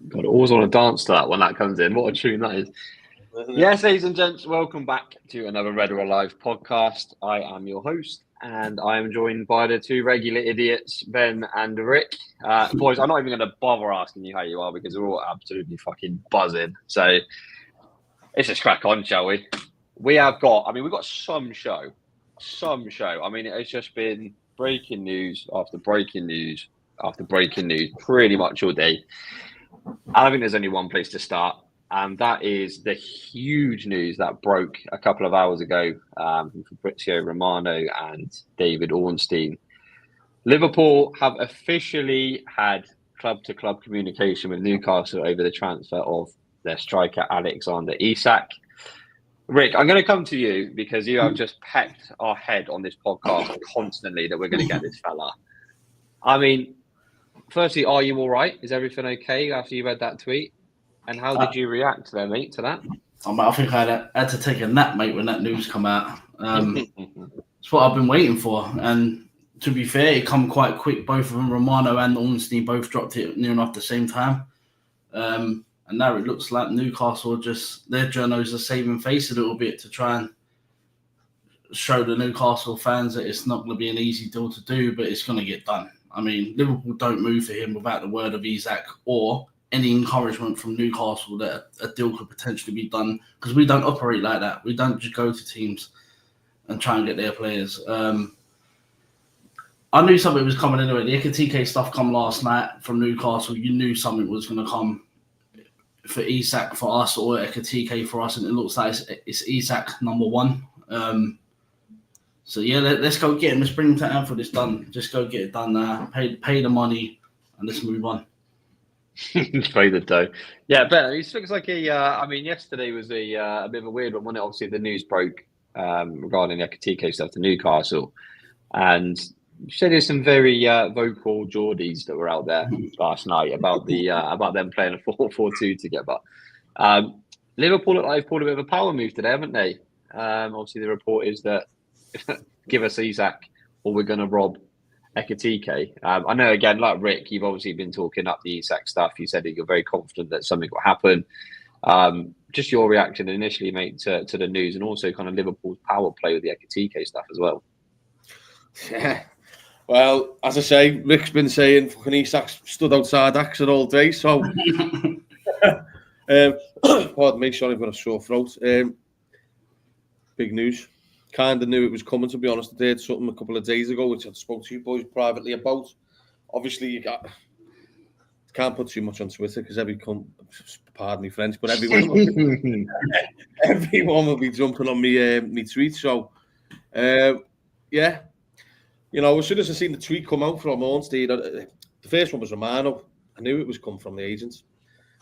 God, I always want to dance to that when that comes in. What a tune that is. Yes, ladies and gents, welcome back to another Red or Alive podcast. I am your host, and I am joined by the two regular idiots, Ben and Rick. Boys, I'm not even going to bother asking you how you are because we're all absolutely fucking buzzing. So let's just crack on, shall we? We've got some show. I mean, it's just been breaking news after breaking news after breaking news pretty much all day. I think there's only one place to start, and that is the huge news that broke a couple of hours ago from Fabrizio Romano and David Ornstein. Liverpool have officially had club-to-club communication with Newcastle over the transfer of their striker Alexander Isak. Rick, I'm going to come to you because you have just pecked our head on this podcast constantly that we're going to get this fella. I mean, firstly, are you all right? Is everything okay after you read that tweet? And how did you react there, mate, to that? I think I had to take a nap, mate, when that news come out. It's what I've been waiting for. And to be fair, it come quite quick. Both of them, Romano and Ornstein, both dropped it near enough the same time. And now it looks like Newcastle their journos are saving face a little bit to try and show the Newcastle fans that it's not going to be an easy deal to do, but it's going to get done. I mean, Liverpool don't move for him without the word of Isak or any encouragement from Newcastle that a deal could potentially be done, because we don't operate like that. We don't just go to teams and try and get their players. I knew something was coming anyway. The Ekitike stuff come last night from Newcastle. You knew something was going to come for Isak for us or Ekitike for us, and it looks like it's Isak number one. So yeah, let's go get him. Let's bring him to Anfield. It's done. Just go get it done now. Pay the money and let's move on. Pay the dough. Yeah, Ben, it looks like yesterday was a bit of a weird one when obviously the news broke regarding the Ekitike stuff to Newcastle, and you said there's some very vocal Geordies that were out there last night about them playing a 4-4-2 together. Liverpool look like they've pulled a bit of a power move today, haven't they? Obviously, the report is that give us Isak or we're going to rob Ekitike. I know, again, like Rick, you've obviously been talking up the Isak stuff. You said that you're very confident that something will happen. Just your reaction initially, mate, to the news, and also kind of Liverpool's power play with the Ekitike stuff as well. Yeah. Well, as I say, Rick's been saying fucking Isak stood outside Axel all day, so pardon me, sorry, I've got a sore throat. Big news. Kind of knew it was coming, to be honest. I did something a couple of days ago, which I spoke to you boys privately about. Obviously, you can't put too much on Twitter because pardon me French, but everyone will be jumping on me tweets. So, yeah, you know, as soon as I seen the tweet come out from Ornstein, the first one was Romano. I knew it was come from the agents.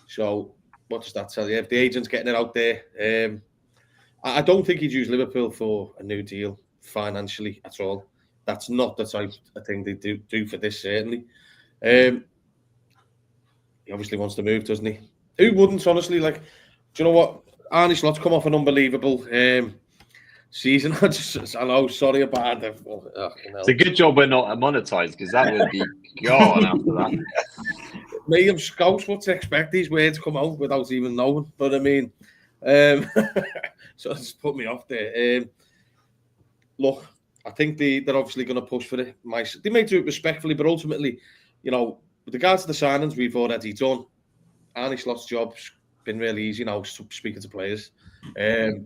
So, what does that tell you? If the agent's getting it out there, I don't think he'd use Liverpool for a new deal financially at all. That's not the type of thing they do for this, certainly. He obviously wants to move, doesn't he? Who wouldn't, honestly? Like, do you know what? Arne Slot's come off an unbelievable season. I know, sorry about that. It's a good job we're not monetized, because that would be gone after that. Me and Scouts, what to expect these words come out without even knowing. But I mean, so it's put me off there. Look, I think they're obviously going to push for it. They may do it respectfully, but ultimately, you know, with regards to the signings we've already done, Arne Slot's job's been really easy now, speaking to players. You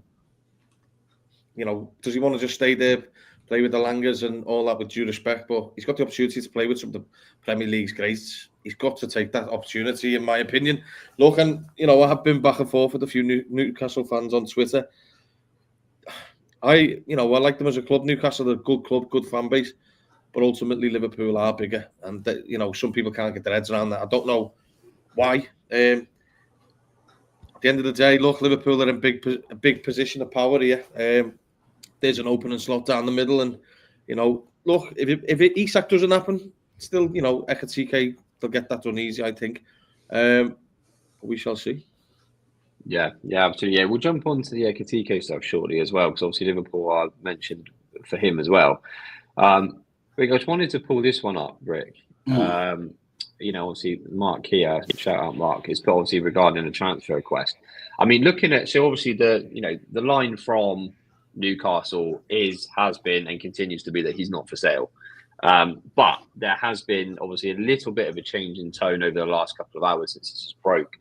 know, does he want to just stay there, play with the Langers and all that, with due respect? But he's got the opportunity to play with some of the Premier League's greats. He's got to take that opportunity, in my opinion. Look, and, you know, I have been back and forth with a few Newcastle fans on Twitter. I like them as a club. Newcastle are a good club, good fan base. But ultimately, Liverpool are bigger. And, you know, some people can't get their heads around that. I don't know why. At the end of the day, look, Liverpool are in a big position of power here. There's an opening slot down the middle. And, you know, look, if Isak doesn't happen, still, you know, Ekitike, they'll get that done easy, I think. We shall see. Yeah, absolutely. Yeah, we'll jump on to the Ekitike stuff shortly as well, because obviously Liverpool are mentioned for him as well. Rick, I just wanted to pull this one up, Rick. obviously Mark here, shout out Mark, is obviously regarding a transfer request. I mean, looking at, so obviously the line from Newcastle has been and continues to be that he's not for sale. But there has been obviously a little bit of a change in tone over the last couple of hours since this broke.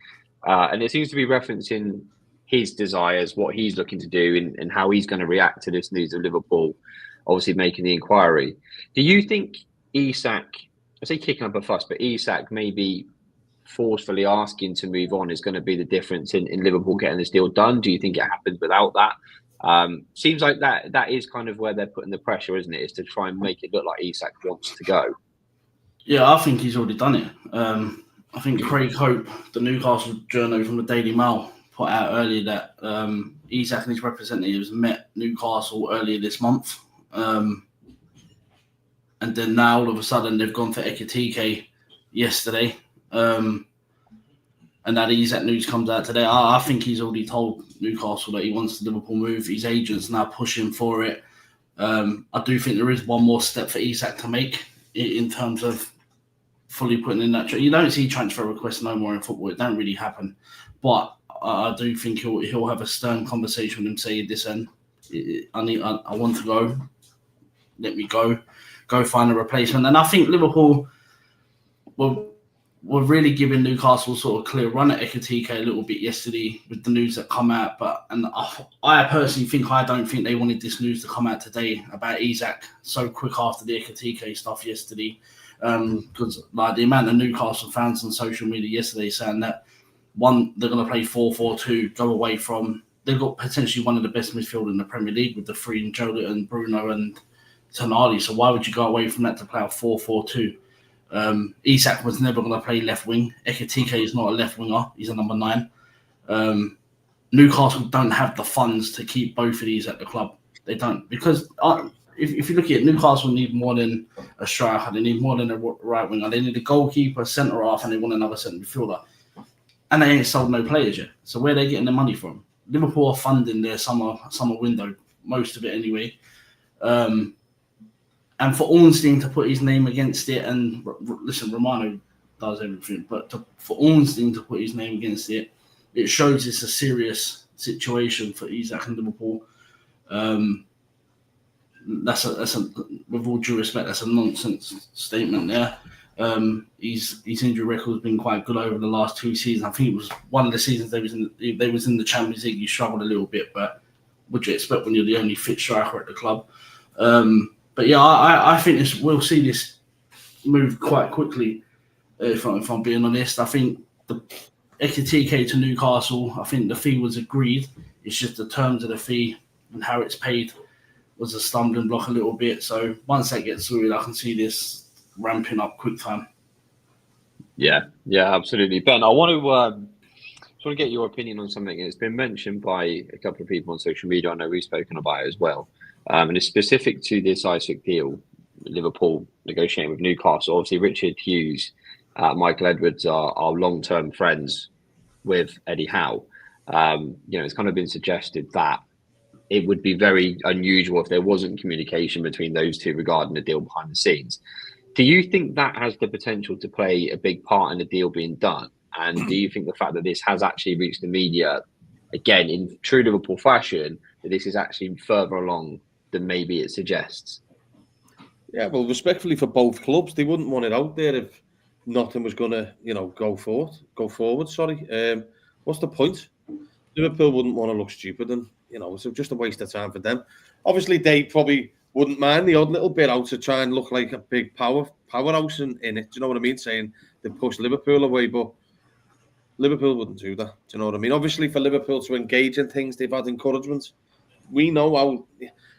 And it seems to be referencing his desires, what he's looking to do, and how he's going to react to this news of Liverpool obviously making the inquiry. Do you think Isak, I say kicking up a fuss, but Isak maybe forcefully asking to move on is going to be the difference in Liverpool getting this deal done? Do you think it happens without that? Seems like that is kind of where they're putting the pressure, isn't it? Is to try and make it look like Isak wants to go. Yeah, I think he's already done it. I think Craig Hope, the Newcastle journal from the Daily Mail, put out earlier that Isak and his representatives met Newcastle earlier this month. And then now all of a sudden they've gone for Ekitike yesterday. And that Isak news comes out today. I think he's already told Newcastle that he wants the Liverpool move. His agent's now pushing for it. I do think there is one more step for Isak to make in terms of fully putting in that. You don't see transfer requests no more in football. It don't really happen. But I do think he'll have a stern conversation with him saying, listen, I want to go. Let me go find a replacement. And I think Liverpool were really giving Newcastle sort of clear run at Ekitike a little bit yesterday with the news that come out. And I personally think I don't think they wanted this news to come out today about Isak so quick after the Ekitike stuff yesterday. Because like the amount of Newcastle fans on social media yesterday saying that they're going to play 4-4-2, go away from, they've got potentially one of the best midfield in the Premier League with the three and Jota and Bruno and Konate. So why would you go away from that to play a 4-4-2? Isak was never going to play left wing. Ekitike is not a left winger. He's a number 9. Newcastle don't have the funds to keep both of these at the club. They don't. Because if you look at it, Newcastle need more than a striker. They need more than a right winger. They need a goalkeeper, centre-half, and they want another centre midfielder. And they ain't sold no players yet. So where are they getting the money from? Liverpool are funding their summer window, most of it anyway. And for Ornstein to put his name against it, and listen, Romano does everything, but for Ornstein to put his name against it, it shows it's a serious situation for Isak and Liverpool. That's a with all due respect, that's a nonsense statement there. His injury record has been quite good over the last 2 seasons. I think it was one of the seasons they was in the Champions League. You struggled a little bit, but what do you expect when you're the only fit striker at the club? But yeah, I think we'll see this move quite quickly. If I'm being honest, I think the Ekitike to Newcastle, I think the fee was agreed. It's just the terms of the fee and how it's paid was a stumbling block a little bit. So once that gets sorted, I can see this ramping up quick time. Yeah, absolutely. Ben, I want to get your opinion on something. It's been mentioned by a couple of people on social media. I know we've spoken about it as well. And it's specific to this Isak deal, Liverpool negotiating with Newcastle. Obviously, Richard Hughes, Michael Edwards are long-term friends with Eddie Howe. It's kind of been suggested that it would be very unusual if there wasn't communication between those two regarding the deal behind the scenes. Do you think that has the potential to play a big part in the deal being done? And do you think the fact that this has actually reached the media, again, in true Liverpool fashion, that this is actually further along than maybe it suggests? Yeah, well, respectfully for both clubs, they wouldn't want it out there if nothing was going to, go forward. Sorry. What's the point? Liverpool wouldn't want to look stupid, and it's just a waste of time for them. Obviously, they probably wouldn't mind the odd little bit out to try and look like a big powerhouse in it. Do you know what I mean? Saying they push Liverpool away, but Liverpool wouldn't do that. Do you know what I mean? Obviously, for Liverpool to engage in things, they've had encouragement. We know how.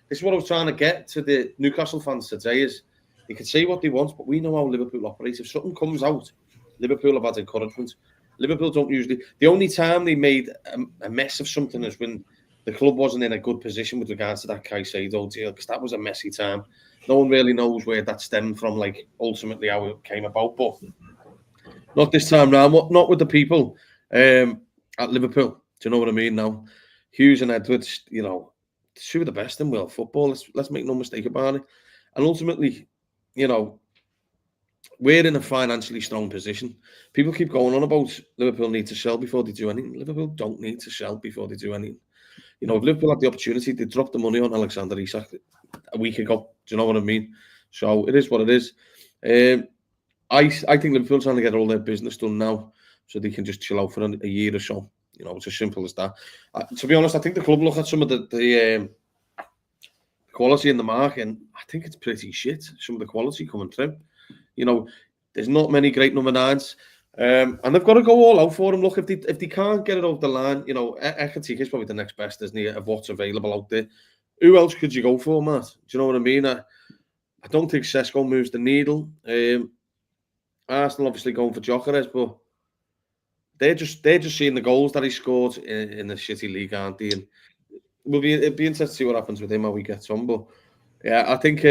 This is what I was trying to get to the Newcastle fans today is they can say what they want, but we know how Liverpool operates. If something comes out, Liverpool have had encouragement. Liverpool don't usually. The only time they made a mess of something is when the club wasn't in a good position with regards to that Caicedo deal, because that was a messy time. No one really knows where that stemmed from, like ultimately how it came about, but not this time round. Not with the people at Liverpool. Do you know what I mean? Now, Hughes and Edwards, two of the best in world football. Let's make no mistake about it. And ultimately, we're in a financially strong position. People keep going on about Liverpool need to sell before they do anything. Liverpool don't need to sell before they do anything. You know, if Liverpool had the opportunity, they dropped the money on Alexander Isak a week ago. Do you know what I mean? So it is what it is. I think Liverpool's trying to get all their business done now, so they can just chill out for a year or so. You know, it's as simple as that. To be honest, I think the club look at some of the quality in the market, and I think it's pretty shit. Some of the quality coming through. You know, there's not many great number 9s. And they've got to go all out for him. Look, if they can't get it over the line, you know, Ekitike is probably the next best, isn't he, of what's available out there. Who else could you go for, Matt? Do you know what I mean? I don't think Sesko moves the needle. Arsenal obviously going for Gyökeres, but they're just seeing the goals that he scored in the shitty league, aren't they? And it'd be interesting to see what happens with him, how he gets on. But yeah, I think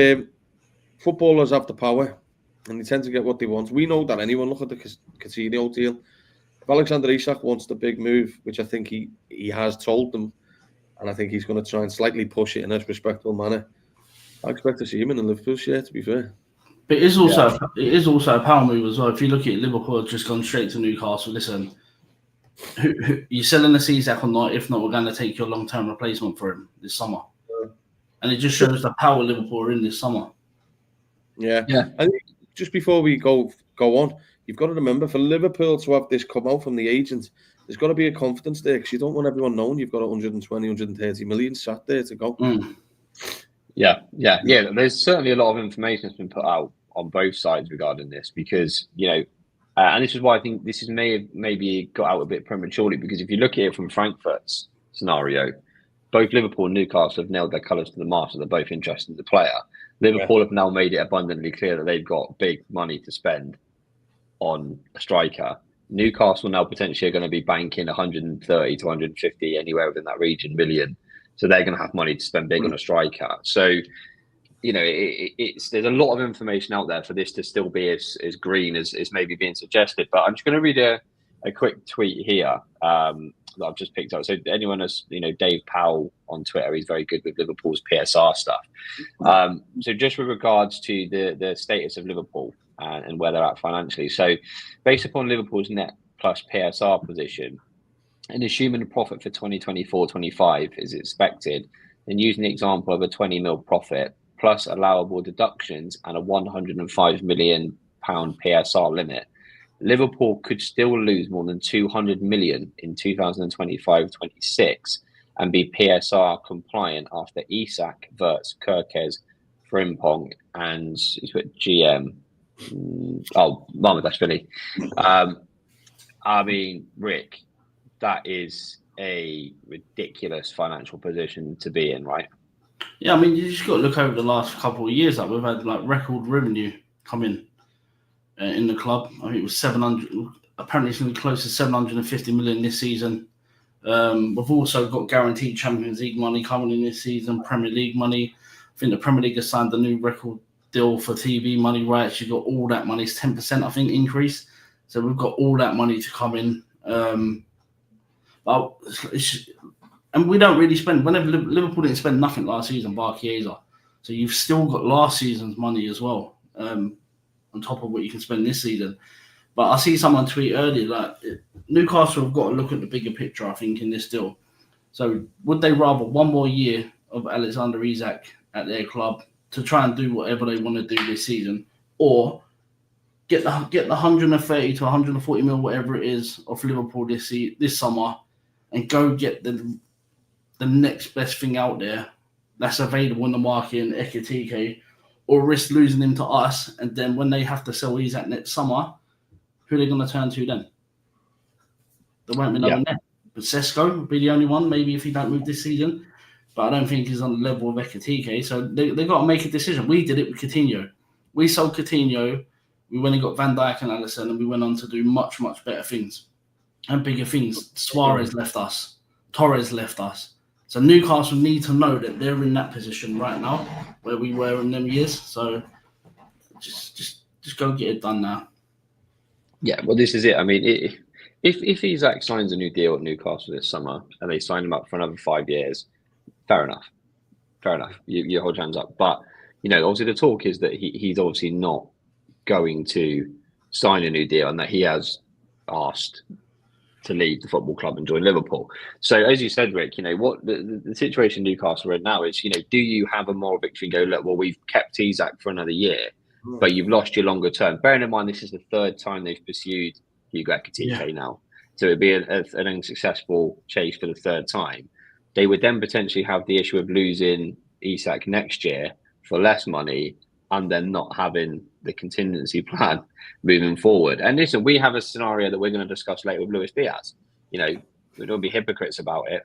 footballers have the power, and they tend to get what they want. We know that anyone. Look at the Coutinho deal. If Alexander Isak wants the big move, which I think he has told them, and I think he's going to try and slightly push it in a respectful manner, I expect to see him in the Liverpool shirt, to be fair. But it is also a power move as well. If you look at it, Liverpool have just gone straight to Newcastle. Listen, you're selling the Isak or not? If not, we're going to take your long-term replacement for him this summer. And it just shows the power Liverpool are in this summer. Yeah. And just before we go on, you've got to remember, for Liverpool to have this come out from the agent, there's got to be a confidence there, because you don't want everyone knowing you've got 120, 130 million sat there to go. Yeah. There's certainly a lot of information that's been put out on both sides regarding this, because, you know, and this is why I think this is maybe got out a bit prematurely, because if you look at it from Frankfurt's scenario, both Liverpool and Newcastle have nailed their colours to the mast, so they're both interested in the player. Liverpool have now made it abundantly clear that they've got big money to spend on a striker. Newcastle now potentially are going to be banking 130 to 150, anywhere within that region, million. So they're going to have money to spend big on a striker. So, you know, there's a lot of information out there for this to still be as green as maybe being suggested. But I'm just going to read a quick tweet here that I've just picked up. So anyone has, you know, Dave Powell on Twitter, he's very good with Liverpool's PSR stuff. So just with regards to the status of Liverpool and where they're at financially. So based upon Liverpool's net plus PSR position, and assuming the profit for 2024-25 is expected, then using the example of a 20 mil profit plus allowable deductions and a £105 million PSR limit, Liverpool could still lose more than 200 million in 2025-26 and be PSR compliant after Isak, Wirtz, Kerkez, Frimpong, and GM. Mamardashvili. I mean, Rick, that is a ridiculous financial position to be in, right? Yeah, I mean, you just got to look over the last couple of years. Like, we've had like record revenue come in the club. I think it was 700. Apparently, it's going to be close to 750 million this season. We've also got guaranteed Champions League money coming in this season, Premier League money. I think the Premier League has signed a new record deal for TV money rights. You've got all that money. It's 10%, I think, increase. So we've got all that money to come in. And we don't really spend. Whenever Liverpool didn't spend nothing last season, bar Chiesa. So you've still got last season's money as well, on top of what you can spend this season. But I see someone tweet earlier, like, Newcastle have got to look at the bigger picture, I think, in this deal. So would they rather one more year of Alexander Isak at their club to try and do whatever they want to do this season, or get the 130 to 140 mil, whatever it is, of Liverpool this summer, and go get the next best thing out there that's available in the market in Ekitike, or risk losing him to us, and then when they have to sell Isak next summer, who are they going to turn to then? There won't be no one there. But Sesko will be the only one, maybe, if he don't move this season. But I don't think he's on the level of Ekitike. So they got to make a decision. We did it with Coutinho. We sold Coutinho. We went and got Van Dijk and Alisson, and we went on to do much, much better things and bigger things. Suarez left us. Torres left us. So Newcastle need to know that they're in that position right now where we were in them years. So just go get it done now. Yeah, well, this is it. I mean, if Isak signs a new deal at Newcastle this summer and they sign him up for another 5 years, fair enough. You hold your hands up. But, you know, obviously the talk is that he's obviously not going to sign a new deal and that he has asked to leave the football club and join Liverpool. So as you said, Rick, what the situation Newcastle are in now is, do you have a moral victory and go, look, well, we've kept Isak for another year, but you've lost your longer term. Bearing in mind, this is the third time they've pursued Hugo Ekitike now. So it'd be an unsuccessful chase for the third time. They would then potentially have the issue of losing Isak next year for less money and then not having the contingency plan moving forward. And listen, we have a scenario that we're going to discuss later with Luis Diaz. We don't be hypocrites about it.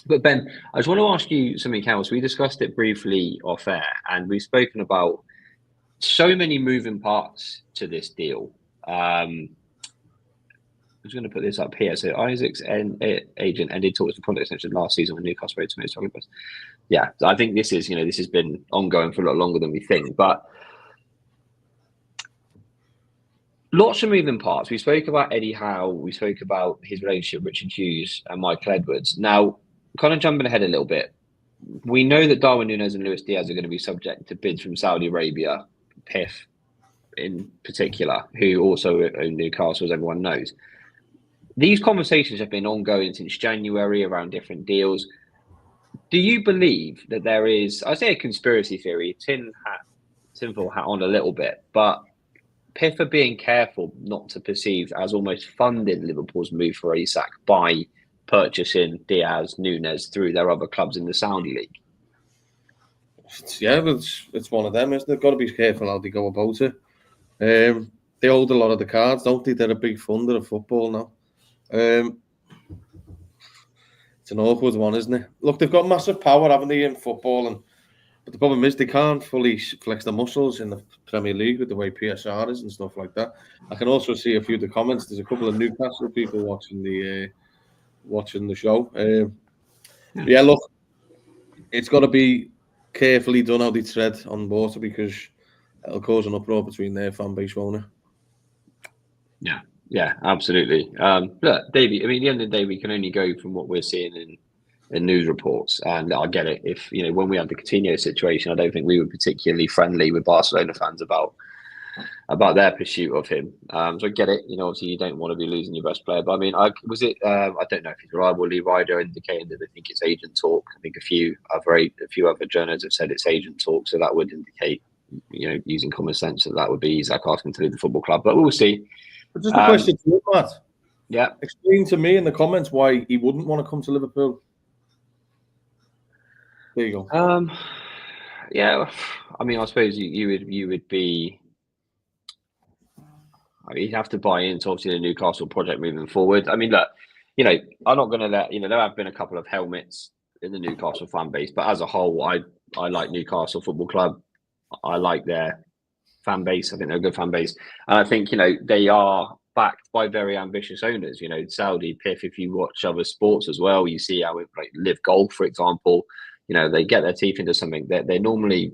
But Ben, I just want to ask you something else. We discussed it briefly off air, and we've spoken about so many moving parts to this deal. I'm just going to put this up here. So Isaac's agent ended talks for contract extension last season when Newcastle to make talking. Yeah, I think this is, this has been ongoing for a lot longer than we think. But lots of moving parts. We spoke about Eddie Howe. We spoke about his relationship with Richard Hughes and Michael Edwards. Now, kind of jumping ahead a little bit, we know that Darwin Núñez and Luis Diaz are going to be subject to bids from Saudi Arabia, PIF in particular, who also own Newcastle, as everyone knows. These conversations have been ongoing since January around different deals. Do you believe that there is, I say a conspiracy theory, tinfoil hat on a little bit, but PIF are being careful not to perceive as almost funding Liverpool's move for Isak by purchasing Diaz, Núñez through their other clubs in the Saudi League? Yeah, it's one of them, isn't it? Got to be careful how they go about it. They hold a lot of the cards, don't they? They're a big funder of football now. It's an awkward one, isn't it? Look, they've got massive power, haven't they, in football, but the problem is they can't fully flex their muscles in the Premier League with the way PSR is and stuff like that. I can also see a few of the comments. There's a couple of Newcastle people watching the show. Yeah, look, it's got to be carefully done how they tread on water because it'll cause an uproar between their fan base, won't it? Yeah, absolutely. Look, Davey, I mean, at the end of the day, we can only go from what we're seeing in news reports. And I get it. If, when we had the Coutinho situation, I don't think we were particularly friendly with Barcelona fans about their pursuit of him. So I get it. Obviously, you don't want to be losing your best player. But I mean, I don't know if he's reliable. Lee Ryder indicated that they think it's agent talk. I think a few other journalists have said it's agent talk. So that would indicate, using common sense, that would be Isak asking to leave the football club. But we'll see. But just a question to you, Matt. Yeah. Explain to me in the comments why he wouldn't want to come to Liverpool. There you go. Yeah, I mean, I suppose you would be. I mean, you'd have to buy into obviously the Newcastle project moving forward. I mean, look, I'm not going to let there have been a couple of helmets in the Newcastle fan base, but as a whole, I like Newcastle Football Club. I like their fan base. I think they're a good fan base, and I think they are backed by very ambitious owners. Saudi PIF. If you watch other sports as well, you see how Live Golf, for example. They get their teeth into something that they're normally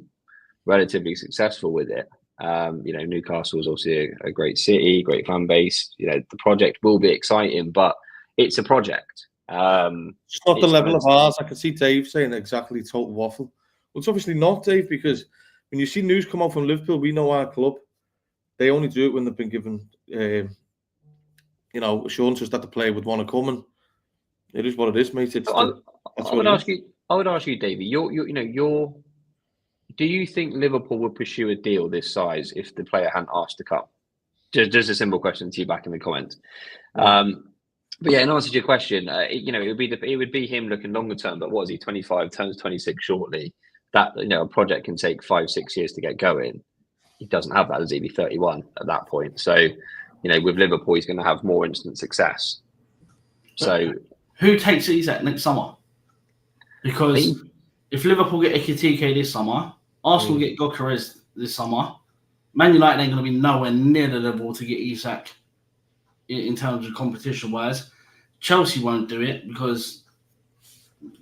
relatively successful with it. Newcastle is obviously a great city, great fan base. The project will be exciting, but it's a project. It's not the level of ours. I can see Dave saying exactly total waffle. Well, it's obviously not, Dave, because when you see news come out from Liverpool, we know our club. They only do it when they've been given, assurances that the player would want to come, and it is what it is, mate. I would ask you, Davey. Do you think Liverpool would pursue a deal this size if the player hadn't asked to come? Just a simple question to you back in the comments. But yeah, in answer to your question, it would be him looking longer term. But what is he? 25, turns 26 shortly. That a project can take 5-6 years to get going. He doesn't have that, as he'd be 31 at that point. So, with Liverpool, he's going to have more instant success. So, who takes Isak next summer? Because if Liverpool get Ekitike this summer, Arsenal get Gyökeres this summer, Man United ain't going to be nowhere near the level to get Isak in terms of competition-wise. Chelsea won't do it because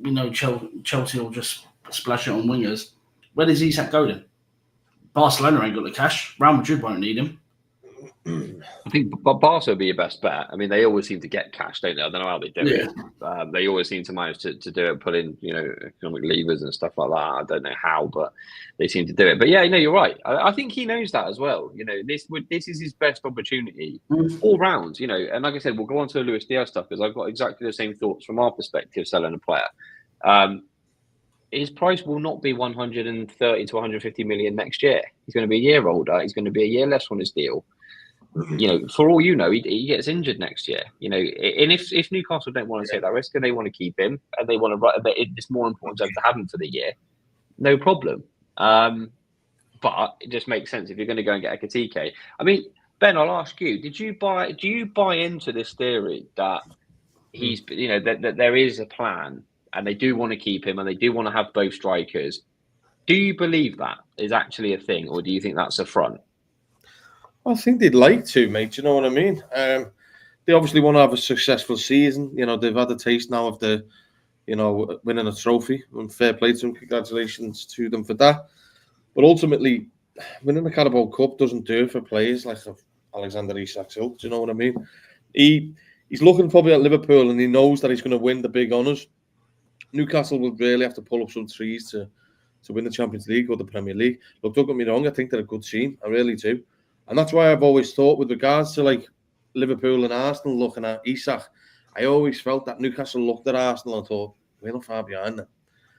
we know Chelsea will just splash it on wingers. Where does Isak go then? Barcelona ain't got the cash. Real Madrid won't need him. I think Barca would be your best bet. I mean, they always seem to get cash, don't they? I don't know how they do it. They always seem to manage to do it, put in, economic levers and stuff like that. I don't know how, but they seem to do it. But yeah, you're right. I think he knows that as well. This is his best opportunity all round. And like I said, we'll go on to the Luis Diaz stuff because I've got exactly the same thoughts from our perspective selling a player. His price will not be 130 to 150 million next year. He's going to be a year older. He's going to be a year less on his deal. For all he gets injured next year. And if Newcastle don't want to take that risk and they want to keep him and they want to, it's more important to have him for the year. No problem. But it just makes sense if you're going to go and get Ekitike. I mean, Ben, I'll ask you: do you buy into this theory that he's, that there is a plan and they do want to keep him and they do want to have both strikers? Do you believe that is actually a thing, or do you think that's a front? I think they'd like to, mate. Do you know what I mean? They obviously want to have a successful season. They've had a taste now of the, winning a trophy. And fair play to them. Congratulations to them for that. But ultimately, winning the Carabao Cup doesn't do it for players like Alexander Isak. Do you know what I mean? He's looking probably at Liverpool and he knows that he's going to win the big honours. Newcastle will really have to pull up some trees to win the Champions League or the Premier League. Look, don't get me wrong. I think they're a good team. I really do. And that's why I've always thought with regards to like Liverpool and Arsenal looking at Isak, I always felt that Newcastle looked at Arsenal and thought, we're not far behind them.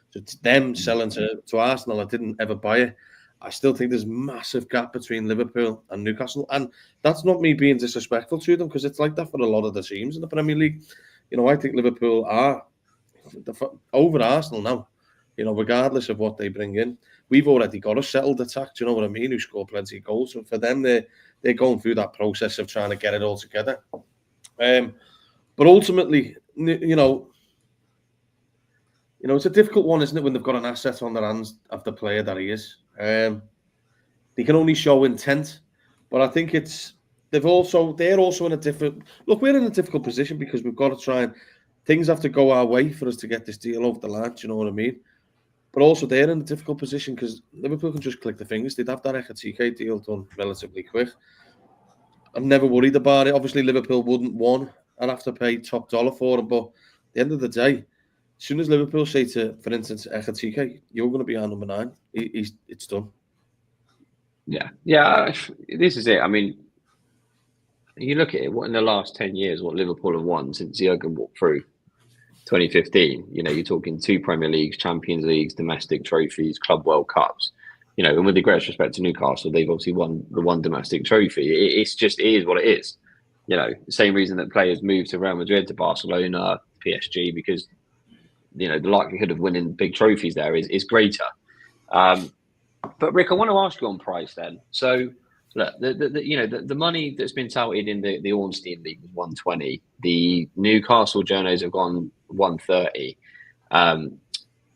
So it's them selling to Arsenal. I didn't ever buy it. I still think there's a massive gap between Liverpool and Newcastle. And that's not me being disrespectful to them because it's like that for a lot of the teams in the Premier League. I think Liverpool are over Arsenal now, regardless of what they bring in. We've already got a settled attack, do you know what I mean, who score plenty of goals. So for them, they're going through that process of trying to get it all together. But ultimately, it's a difficult one, isn't it, when they've got an asset on their hands of the player that he is. They can only show intent, but I think they're also in a different... Look, we're in a difficult position because we've got to try and... Things have to go our way for us to get this deal over the line, do you know what I mean? But also, they're in a difficult position because Liverpool can just click the fingers. They'd have that Ekitike deal done relatively quick. I'm never worried about it. Obviously, Liverpool wouldn't have to pay top dollar for him. But at the end of the day, as soon as Liverpool say to, for instance, Ekitike, you're going to be our number 9, it's done. Yeah. This is it. I mean, you look at it, what in the last 10 years, what Liverpool have won since Jurgen walked through 2015, you're talking 2 Premier Leagues, Champions Leagues, domestic trophies, Club World Cups, and with the greatest respect to Newcastle, they've obviously won the one domestic trophy. It is what it is. The same reason that players move to Real Madrid, to Barcelona, PSG, because, the likelihood of winning big trophies there is greater. But Rick, I want to ask you on price then. So, look, the money that's been touted in the Ornstein League was 120. The Newcastle journos have gone 130.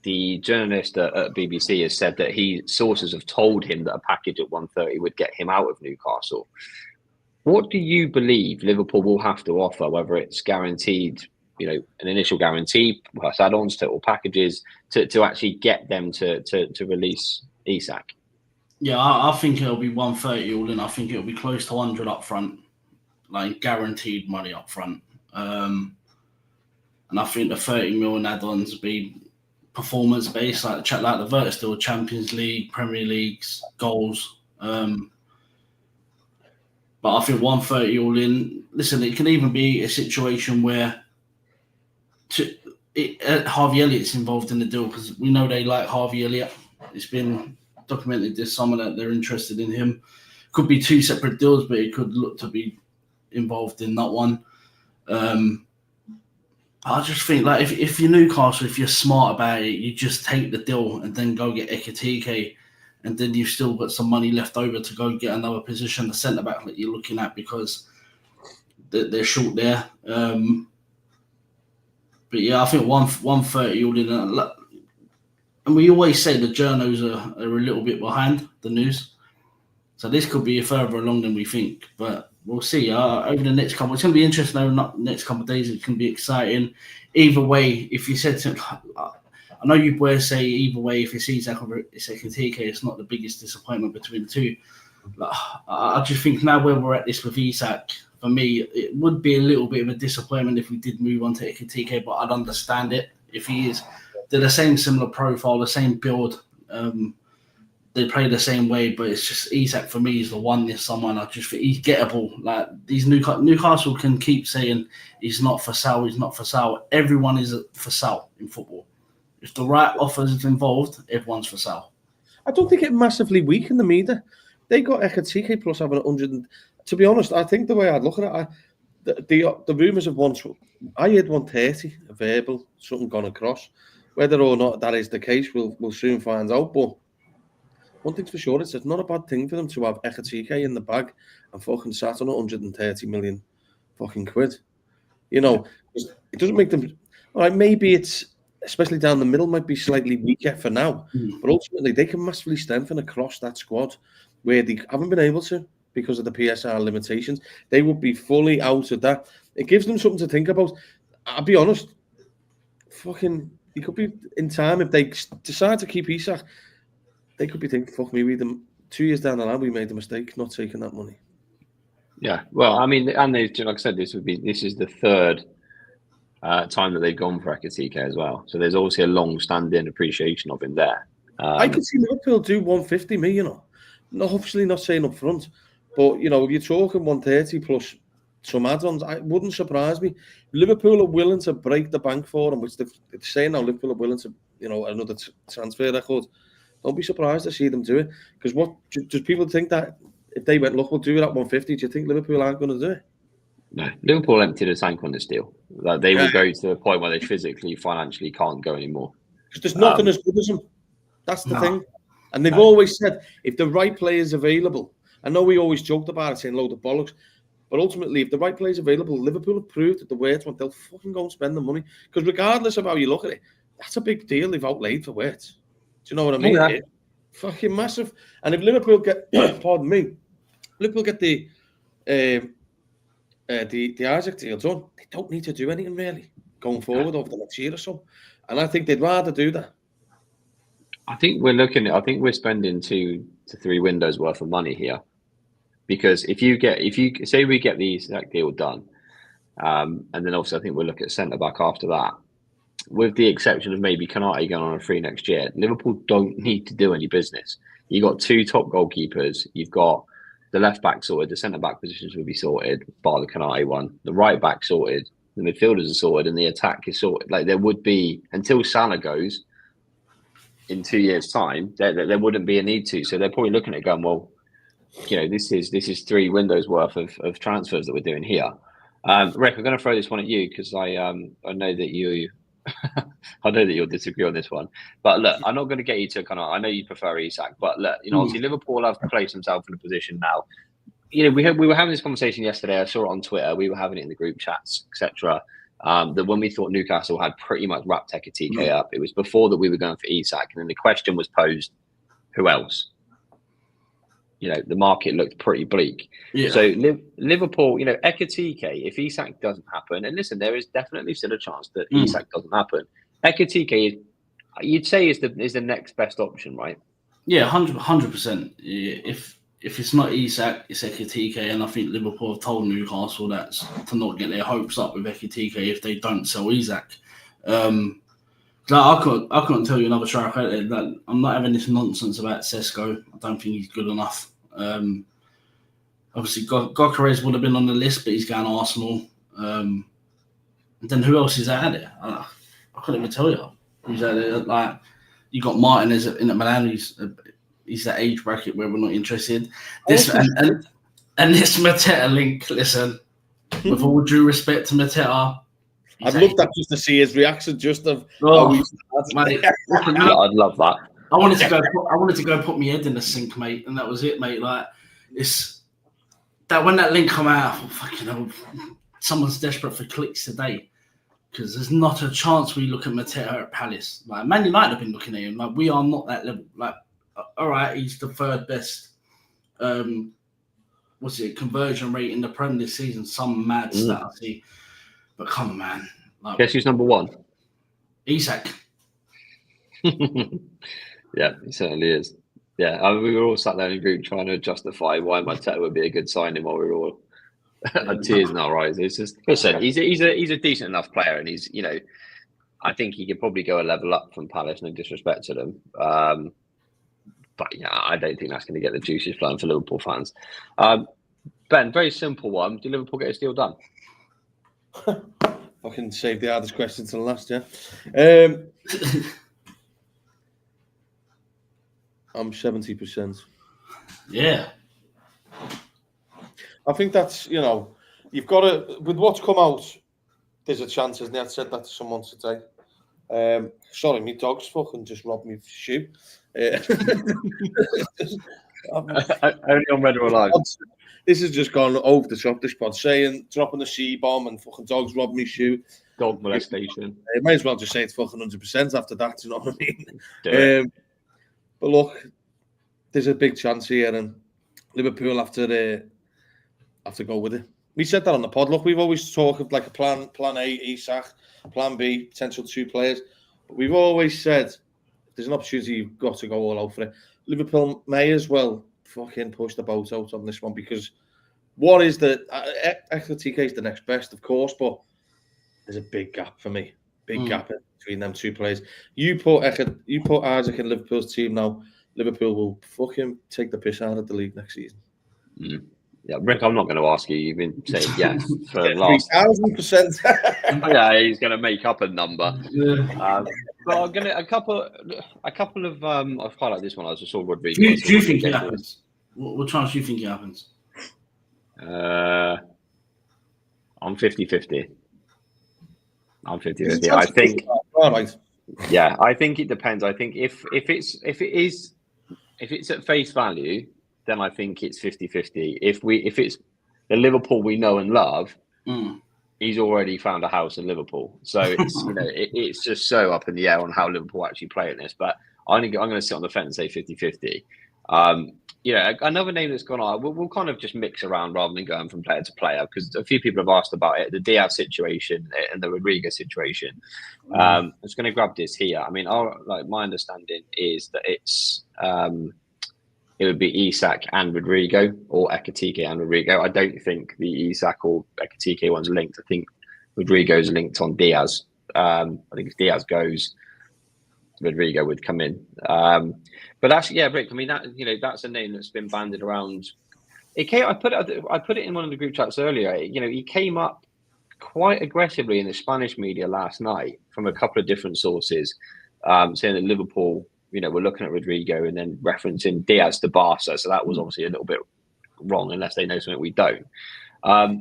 The journalist at BBC has said that sources have told him that a package at 130 would get him out of Newcastle. What do you believe Liverpool will have to offer, whether it's guaranteed, an initial guarantee, plus add-ons, total packages, to actually get them to release Isak? Yeah, I think it'll be 130 all in. I think it'll be close to 100 up front, like guaranteed money up front. And I think the 30 million add-ons will be performance-based, like the Vertical Champions League, Premier Leagues, goals. But I think 130 all in. Listen, it can even be a situation where Harvey Elliott's involved in the deal because we know they like Harvey Elliott. It's been documented this summer that they're interested in him. Could be 2 separate deals, but it could look to be involved in that one. I just think like if you're Newcastle, if you're smart about it, you just take the deal and then go get Ekitike, and then you've still got some money left over to go get another position, the centre back that you're looking at, because they're short there. But yeah, I think 130 all in. And we always say the journos are a little bit behind the news. So this could be further along than we think. But we'll see. Over the next couple, it's going to be interesting over the next couple of days. It can be exciting. Either way, if you said to, I know you boys say either way, if it's Isak or it's Ekitike, it's not the biggest disappointment between the two. I just think now where we're at this with Isak, for me, it would be a little bit of a disappointment if we did move on to Ekitike, but I'd understand it if he is. They're the same similar profile, the same build. They play the same way, but it's just Isak for me is the one. There's someone I just think he's gettable. Like these Newcastle can keep saying he's not for sale, he's not for sale. Everyone is for sale in football. If the right offers is involved, everyone's for sale. I don't think it massively weakened them either. They got Ekitike plus having 100. To be honest, I think the way I'd look at it, the rumours of I heard 130, a verbal, something gone across. Whether or not that is the case, we'll soon find out. But one thing's for sure, it's not a bad thing for them to have Ekitike in the bag and fucking sat on 130 million fucking quid. You know, it doesn't make them. All right, maybe it's, especially down the middle, might be slightly weaker for now. But ultimately, they can massively strengthen across that squad where they haven't been able to because of the PSR limitations. They would be fully out of that. It gives them something to think about. I'll be honest, fucking, it could be in time if they decide to keep Isak. They could be thinking, fuck me, 2 years down the line, we made a mistake not taking that money. Yeah, well, I mean, and they, like I said, this is the third time that they've gone for Ekitike as well. So there's obviously a long-standing appreciation of him there. I could see Liverpool do 150 million, you know. No, obviously not saying up front, but you know, if you're talking 130 plus some add-ons, it wouldn't surprise me. Liverpool are willing to break the bank for him, which they're saying now. Liverpool are willing to, you know, another transfer record. Don't be surprised to see them do it. Because what does people think that if they went, look, we'll do it at 150? Do you think Liverpool aren't going to do it? No, Liverpool emptied the tank on this deal. Like they will go to the point where they physically, financially can't go anymore. Because there's nothing as good as them. That's the thing. And they've always said, if the right player is available, I know we always joked about it saying load of bollocks, but ultimately, if the right player is available, Liverpool have proved that the Wirtz one, they'll fucking go and spend the money. Because regardless of how you look at it, that's a big deal they've outlaid for Wirtz. Do you know what I mean? Oh, yeah. Fucking massive. And if Liverpool get, pardon me, Liverpool get the Isaac deal done, they don't need to do anything really going forward over the next year or so. And I think they'd rather do that. I think we're spending 2 to 3 windows worth of money here, because if you say we get the Isak deal done, and then also I think we'll look at centre back after that, with the exception of maybe Konate going on a free next year. Liverpool don't need to do any business. You got 2 top goalkeepers. You've got the left back sorted. The centre back positions will be sorted, bar the Konate one. The right back sorted. The midfielders are sorted, and the attack is sorted. Like there would be, until Salah goes in 2 years' time, there wouldn't be a need to. So they're probably looking at it going, well, you know, this is 3 windows worth of transfers that we're doing here. Rick, I'm going to throw this one at you because I know that you. I know that you'll disagree on this one, but look, I'm not going to get you to kind of. I know you prefer Isak, but look, you know, obviously Liverpool have placed themselves in a position now. You know, we were having this conversation yesterday. I saw it on Twitter. We were having it in the group chats, etc. That when we thought Newcastle had pretty much wrapped Ekitike up, it was before that we were going for Isak, and then the question was posed: who else? You know, the market looked pretty bleak. Yeah. So Liverpool, you know, Ekitike, if Isak doesn't happen, and listen, there is definitely still a chance that Isak doesn't happen. Ekitike, you'd say is the next best option, right? Yeah, 100%. If it's not Isak, it's Ekitike, and I think Liverpool have told Newcastle that to not get their hopes up with Ekitike if they don't sell Isak. I couldn't tell you another striker. I'm not having this nonsense about Sesko. I don't think he's good enough. Obviously, Gyökeres would have been on the list, but he's going to Arsenal. And then who else is out there? I couldn't even tell you who's out there. Like you got Martinez in at Milan. He's that age bracket where we're not interested. This and this Mateta link. Listen, with all due respect to Mateta. I'd love that just to see his reaction. Just of mate, I'd love that. I wanted to go put my head in the sink, mate, and that was it, mate. Like it's that when that link come out, I thought, fucking hell, someone's desperate for clicks today because there's not a chance we look at Mateta at Palace. Like Man United have been looking at him. Like we are not that level. Like all right, he's the 3rd best. Conversion rate in the Prem this season? Some mad stat I see. But come on, man. Like, guess who's number 1? Isak. Yeah, he certainly is. Yeah, I mean, we were all sat there in a group trying to justify why Mateta would be a good signing while we were all tears in our eyes. It's just, listen, he's a decent enough player, and he's, I think he could probably go a level up from Palace, no disrespect to them. But yeah, I don't think that's going to get the juices flowing for Liverpool fans. Ben, very simple one. Do Liverpool get this deal done? Fucking save the hardest question to the last, yeah. I'm 70%. Yeah. I think that's, you've got to, with what's come out, there's a chance, isn't there? I said that to someone today. Sorry, my dog's fucking just robbed me shoe. Only on Red or Alive. This has just gone over the top, this pod, dropping a C-bomb and fucking dogs robbed me shoe. Dog molestation. You may as well just say it's fucking 100% after that, you know what I mean? But look, there's a big chance here, and Liverpool have to go with it. We said that on the pod. Look, we've always talked of like a plan A, Isak, plan B, potential 2 players. But we've always said, if there's an opportunity, you've got to go all out for it. Liverpool may as well fucking push the boat out on this one, because what is Ekitike is the next best, of course, but there's a big gap for me. Big gap between them 2 players. You put Isaac in Liverpool's team now, Liverpool will fucking take the piss out of the league next season. Yeah, Rick, I'm not going to ask you. You've been saying yes for the last 1,000%. Yeah, he's going to make up a number. But I'm going to a couple of. I've highlighted this one. I just saw Rodrygo. Do you think it happens? What chance do you think it happens? I'm 50-50. I'm 50-50. I think. Right. Yeah, I think it depends. I think if it's at face value, then I think it's 50-50. If it's the Liverpool we know and love, he's already found a house in Liverpool. So it's it's just so up in the air on how Liverpool actually play in this. But I'm going to sit on the fence and say 50-50. Another name that's gone on, we'll kind of just mix around rather than going from player to player, because a few people have asked about it, the Diaz situation and the Rodrygo situation. I'm just going to grab this here. I mean, my understanding is that it would be Isak and Rodrygo, or Ekitike and Rodrygo. I don't think the Isak or Ekitike one's linked. I think Rodrygo's linked on Diaz. I think if Diaz goes, Rodrygo would come in. But that's, Rick. I mean, that's a name that's been bandied around. I put it in one of the group chats earlier. He came up quite aggressively in the Spanish media last night from a couple of different sources, saying that Liverpool, we're looking at Rodrygo and then referencing Diaz to Barca. So that was obviously a little bit wrong, unless they know something we don't. But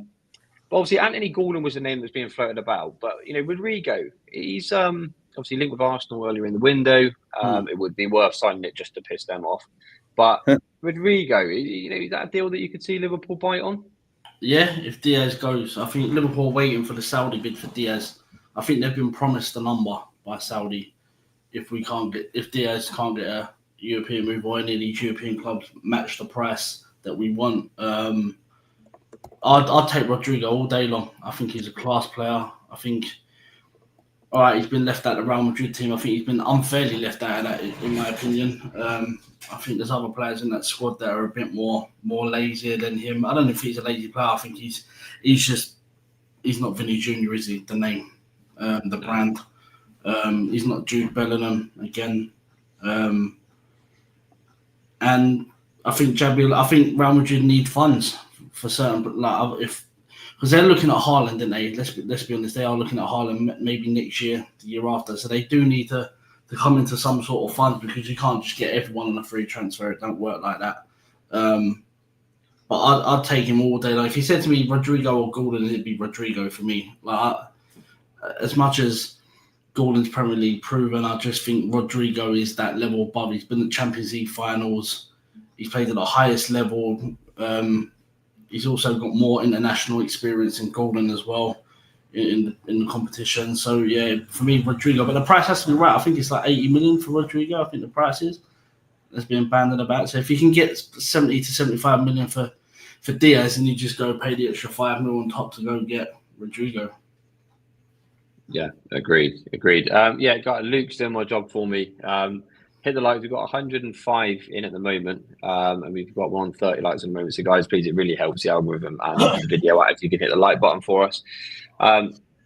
obviously, Anthony Gordon was a name that's being floated about. But Rodrygo, he's obviously linked with Arsenal earlier in the window. It would be worth signing it just to piss them off. But Rodrygo, is that a deal that you could see Liverpool bite on? Yeah, if Diaz goes, I think Liverpool are waiting for the Saudi bid for Diaz. I think they've been promised a number by Saudi. If Diaz can't get a European move, or any of these European clubs match the price that we want, I'd take Rodrygo all day long. I think he's a class player. I think, all right, he's been left out of the Real Madrid team. I think he's been unfairly left out of that, in my opinion. I think there's other players in that squad that are a bit more lazy than him. I don't know if he's a lazy player. I think he's not Vinny Jr., is he? The name, the brand. He's not Jude Bellingham again. And I think Real Madrid need funds for certain, because they're looking at Haaland, didn't they? Let's be honest, they are looking at Haaland maybe next year, the year after. So they do need to come into some sort of funds, because you can't just get everyone on a free transfer. It don't work like that. But I'd take him all day. Like, if he said to me Rodrygo or Gordon, it'd be Rodrygo for me. As much as Gordon's Premier League proven, I just think Rodrygo is that level above. He's been at Champions League finals. He's played at the highest level. He's also got more international experience than Gordon as well in the competition. So, yeah, for me, Rodrygo. But the price has to be right. I think it's like 80 million for Rodrygo. I think the price is. That's being banded about. So if you can get 70 to 75 million for Diaz, and you just go pay the extra 5 million on top to go get Rodrygo. Yeah, agreed. Luke's doing my job for me. hit the likes. We've got 105 in at the moment, and we've got 130 likes at the moment. So, guys, please, it really helps the algorithm and the video out if you can hit the like button for us.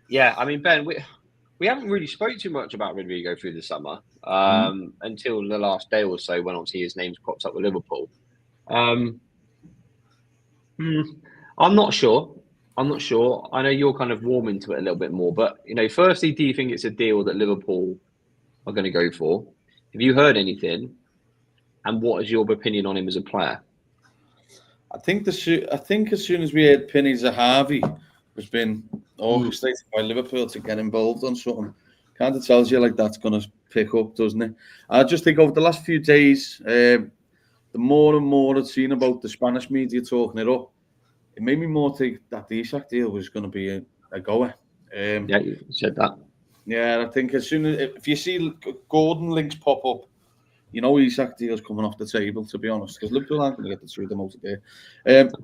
Yeah, I mean, Ben, we haven't really spoke too much about Rodrygo through the summer until the last day or so when obviously his name's popped up with Liverpool. I'm not sure. I know you're kind of warming to it a little bit more, but firstly, do you think it's a deal that Liverpool are going to go for? Have you heard anything? And what is your opinion on him as a player? I think as soon as we heard Penny Zahavi has been orchestrated by Liverpool to get involved on something, kind of tells you like that's going to pick up, doesn't it? I just think over the last few days, the more and more I've seen about the Spanish media talking it up, it made me more think that the Isak deal was going to be a goer. Yeah, you said that. Yeah, I think as soon as if you see Gordon links pop up, Isak deal's coming off the table, to be honest, because Liverpool aren't going to get the through them out there.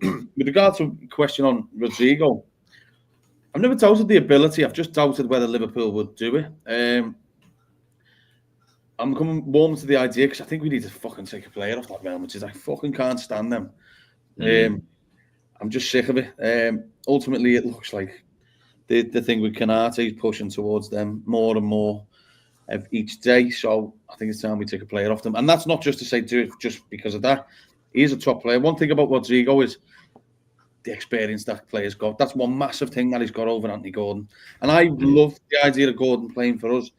With regard to the question on Rodrygo, I've never doubted the ability. I've just doubted whether Liverpool would do it. I'm coming warm to the idea because I think we need to fucking take a player off that Real Madrid. I fucking can't stand them. I'm just sick of it. Ultimately, it looks like the thing with Konate is pushing towards them more and more each day. So I think it's time we take a player off them. And that's not just to say do it just because of that. He's a top player. One thing about Rodrygo is the experience that player's got. That's one massive thing that he's got over Anthony Gordon. And I love the idea of Gordon playing for us.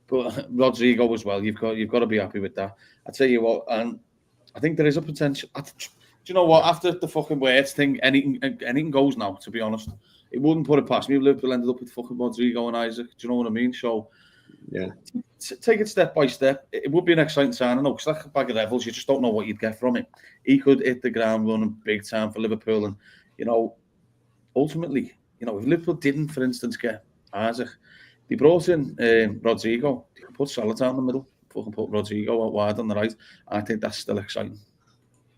But Rodrygo as well, you've got to be happy with that. I tell you what, and I think there is a potential. Do you know what? After the fucking Words thing, anything goes now. To be honest, it wouldn't put it past me if Liverpool ended up with fucking Rodrygo and Isak. Do you know what I mean? So, yeah, take it step by step. It would be an exciting signing, because like a bag of devils, you just don't know what you'd get from it. He could hit the ground running big time for Liverpool, and ultimately, if Liverpool didn't, for instance, get Isak. They brought in Rodrygo. They can put Salah in the middle. Fucking put Rodrygo out wide on the right. I think that's still exciting.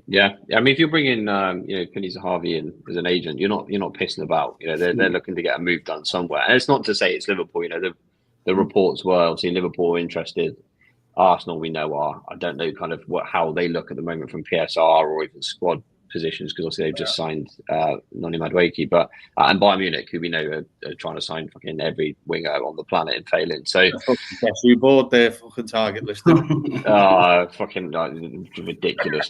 Yeah, I mean, if you're bringing, Penny Zahavi in as an agent, you're not pissing about. They're looking to get a move done somewhere. And it's not to say it's Liverpool. The reports were obviously Liverpool interested. Arsenal, we know are. I don't know kind of how they look at the moment from PSR or even squad positions, because obviously they've just signed Noni Madueke, but and Bayern Munich, who we know are trying to sign fucking every winger on the planet and failing. So we bought their fucking target list. Fucking ridiculous.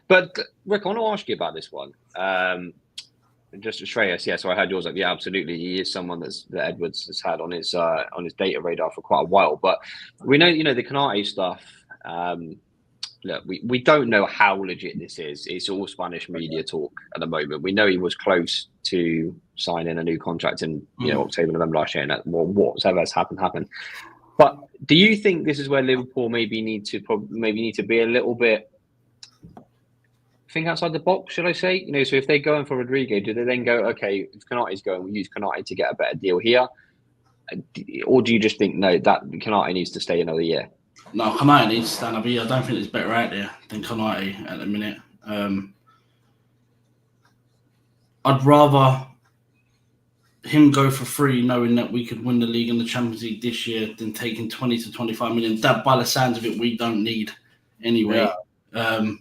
But Rick, I want to ask you about this one. Just to Shreyas, yeah. So I heard yours. Yeah, absolutely. He is someone that Edwards has had on his data radar for quite a while. But we know, the Konate stuff. Look, we don't know how legit this is. It's all Spanish media talk at the moment. We know he was close to signing a new contract in October, November last year, and whatever has happened. But do you think this is where Liverpool maybe need to be a little bit think outside the box, should I say? So if they're going for Rodrygo, do they then go, okay, if Konate's going, we'll use Konate to get a better deal here? Or do you just think, no, that Konate needs to stay another year? No, Konate needs to stand up here. I don't think there's better out there than Konate at the minute. I'd rather him go for free, knowing that we could win the league and the Champions League this year, than taking 20 to 25 million. That, by the sounds of it, we don't need anyway. Yeah.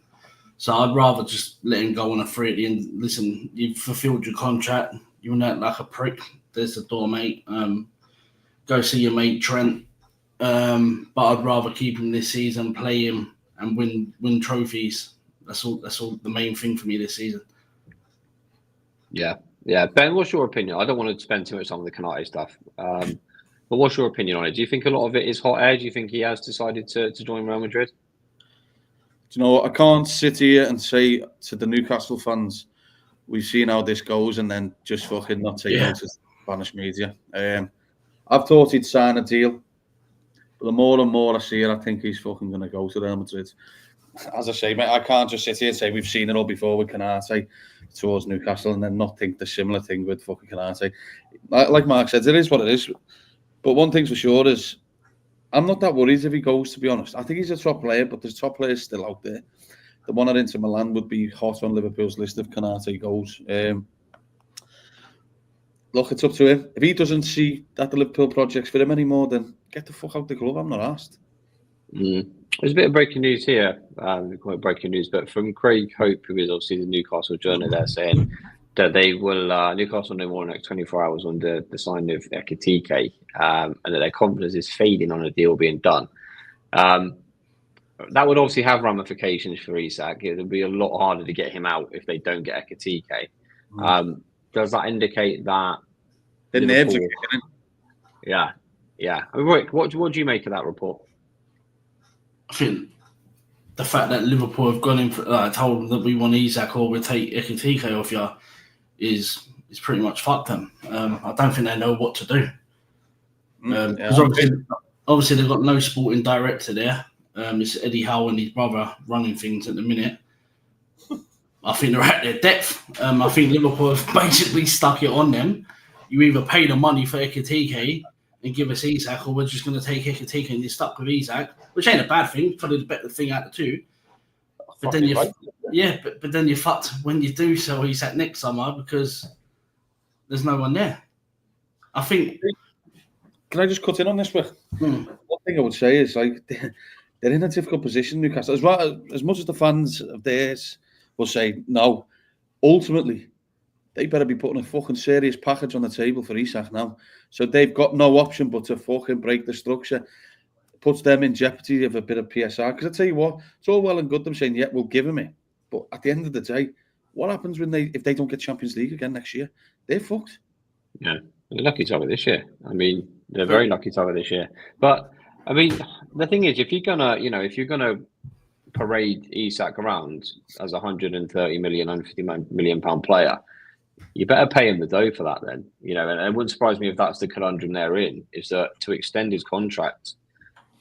So I'd rather just let him go on a free at the end. Listen, you've fulfilled your contract. You're not like a prick. There's the door, mate. Go see your mate Trent. But I'd rather keep him this season, play him, and win trophies. That's all the main thing for me this season. Yeah. Ben, what's your opinion? I don't want to spend too much time on the Konate stuff. But what's your opinion on it? Do you think a lot of it is hot air? Do you think he has decided to join Real Madrid? Do you know what? I can't sit here and say to the Newcastle fans, we've seen how this goes, and then just fucking not take notice of Spanish media. I've thought he'd sign a deal. But the more and more I see it, I think he's fucking going to go to Real Madrid. As I say, mate, I can't just sit here and say we've seen it all before with Konate towards Newcastle and then not think the similar thing with fucking Konate. Like Mark said, it is what it is. But one thing's for sure is I'm not that worried if he goes, to be honest. I think he's a top player, but there's top players still out there. The one at Inter Milan would be hot on Liverpool's list if Konate goes. Look, it's up to him. If he doesn't see that the Liverpool project's for him anymore, then get the fuck out the club. I'm not asked. There's a bit of breaking news here. Quite breaking news, but from Craig Hope, who is obviously the Newcastle journal, they're saying that they will Newcastle no more in the next 24 hours on the sign of Ekitike, and that their confidence is fading on a deal being done. That would obviously have ramifications for Isak. It would be a lot harder to get him out if they don't get Ekitike. Does that indicate that the nerves are kicking in? Yeah. I mean, Rick, what do you make of that report? I think the fact that Liverpool have gone in for, told them that we want Isak or we'll take Ekitike off you is pretty much fucked them. I don't think they know what to do. Because obviously they've got no sporting director there. It's Eddie Howe and his brother running things at the minute. I think they're at their depth. I think Liverpool have basically stuck it on them. You either pay the money for Ekitike and give us Isak, or we're just going to take Ekitike and you're stuck with Isak, which ain't a bad thing. Probably the better thing out of the two. But then but then you're fucked when you do sell Isak next summer because there's no one there. I think. Can I just cut in on this one? One thing I would say is like they're in a difficult position, Newcastle. As much as the fans of theirs will say no, ultimately they better be putting a fucking serious package on the table for Isak now. So they've got no option but to fucking break the structure. It puts them in jeopardy of a bit of PSR. Because I tell you what, it's all well and good them saying, yeah, we'll give him it. But at the end of the day, what happens if they don't get Champions League again next year? They're fucked. Yeah, they're lucky to have it this year. I mean, they're very lucky to have it this year. But I mean, the thing is, if you're gonna parade Isak around as a 130 million, 150 million pound player, you better pay him the dough for that. Then and it wouldn't surprise me if that's the conundrum they're in. Is that to extend his contract?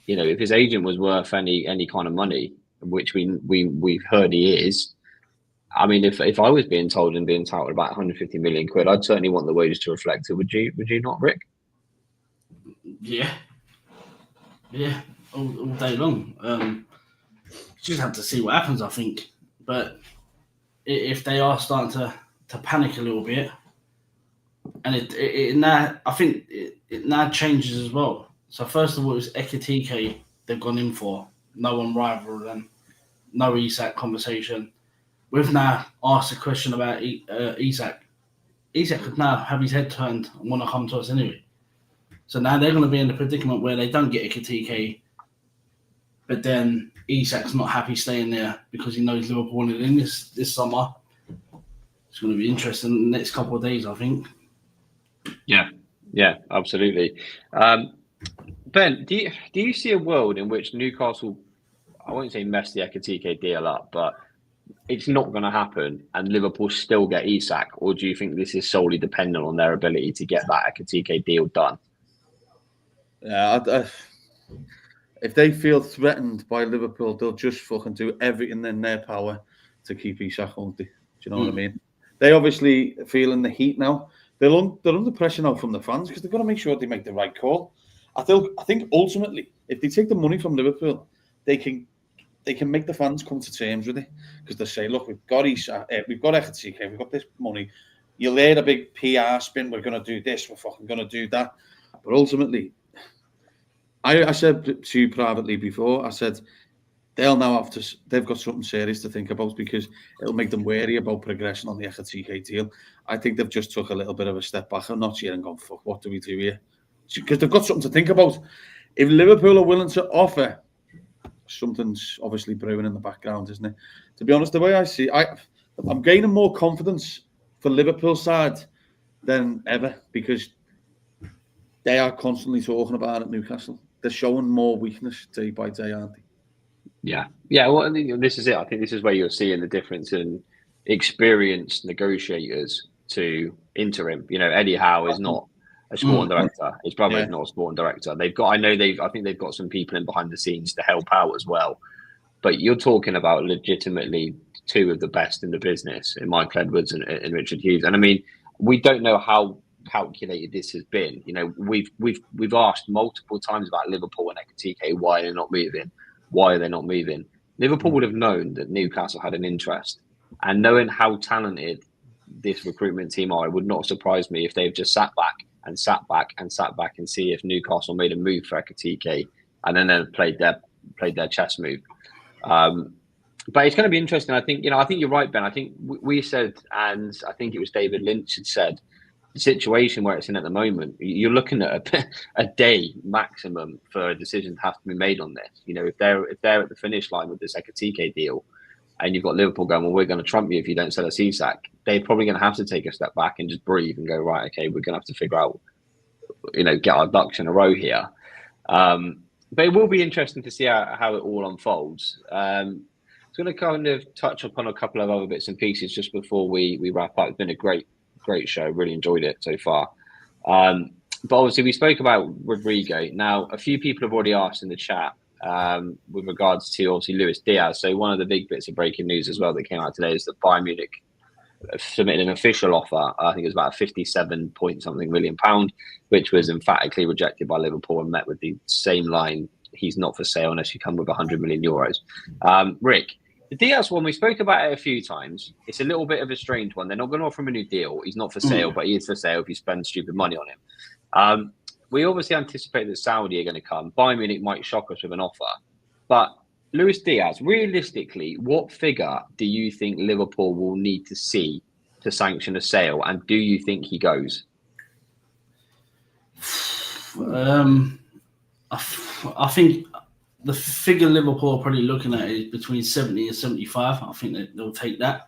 If his agent was worth any kind of money, which we've heard he is. I mean, if I was being told and being touted about 150 million quid, I'd certainly want the wages to reflect it. Would you not, Rick? Yeah, all day long. Just have to see what happens, I think. But if they are starting to panic a little bit, and it now, I think it now changes as well. So first of all, it was Ekitike they've gone in for. No one rival them. No Isak conversation. We've now asked a question about Isak. Isak could now have his head turned and want to come to us anyway. So now they're going to be in the predicament where they don't get Ekitike, but then Isak's not happy staying there because he knows Liverpool in this summer. It's going to be interesting in the next couple of days, I think. Yeah, absolutely. Ben, do you see a world in which Newcastle, I won't say mess the Ekitike deal up, but it's not going to happen and Liverpool still get Isak? Or do you think this is solely dependent on their ability to get that Ekitike deal done? Yeah, if they feel threatened by Liverpool, they'll just fucking do everything in their power to keep Isak, won't they? Do you know what I mean? They obviously feeling the heat now. They're under pressure now from the fans because they've got to make sure they make the right call. I think ultimately, if they take the money from Liverpool, they can make the fans come to terms with it because they say, look, we've got Isak, we've got Ekitike, we've got this money. You laid a big PR spin, we're going to do this, we're fucking going to do that. But ultimately, I said to you privately before, I said, they've got something serious to think about because it'll make them wary about progression on the Ekitike deal. I think they've just took a little bit of a step back and not here and gone, fuck, what do we do here? Because they've got something to think about. If Liverpool are willing to offer, something's obviously brewing in the background, isn't it? To be honest, the way I see it, I'm gaining more confidence for Liverpool's side than ever because they are constantly talking about it, Newcastle. They're showing more weakness day by day, aren't they? Yeah. Well, this is it. I think this is where you're seeing the difference in experienced negotiators to interim. Eddie Howe is not a sporting director. His brother is not a sporting director. I think they've got some people in behind the scenes to help out as well. But you're talking about legitimately two of the best in the business, in Michael Edwards and Richard Hughes. And I mean, we don't know how calculated this has been. We've asked multiple times about Liverpool and Ekitike, why they're not moving. Why are they not moving? Liverpool would have known that Newcastle had an interest, and knowing how talented this recruitment team are, it would not surprise me if they've just sat back and see if Newcastle made a move for Ekitike, and then they played their played their chess move. But it's going to be interesting. I think you're right, Ben. I think we said, and I think it was David Lynch had said, the situation where it's in at the moment, you're looking at a day maximum for a decision to have to be made on this. If they're at the finish line with this Ekitike deal, and you've got Liverpool going, well, we're going to trump you if you don't sell us Isak, they're probably going to have to take a step back and just breathe and go, right, okay, we're going to have to figure out, get our ducks in a row here. But it will be interesting to see how it all unfolds. I'm going to kind of touch upon a couple of other bits and pieces just before we wrap up. It's been a great show. Really enjoyed it so far. But obviously we spoke about Rodrygo. Now, a few people have already asked in the chat with regards to obviously Luis Diaz. So one of the big bits of breaking news as well that came out today is that Bayern Munich submitted an official offer. I think it was about 57 point something million pound, which was emphatically rejected by Liverpool and met with the same line: he's not for sale unless you come with 100 million euros. Rick, the Diaz one, we spoke about it a few times. It's a little bit of a strange one. They're not going to offer him a new deal. He's not for sale, but he is for sale if you spend stupid money on him. We obviously anticipate that Saudi are going to come. Bayern Munich might shock us with an offer. But Luis Diaz, realistically, what figure do you think Liverpool will need to see to sanction a sale? And do you think he goes? I think the figure Liverpool are probably looking at is between 70 and 75. I think they'll take that.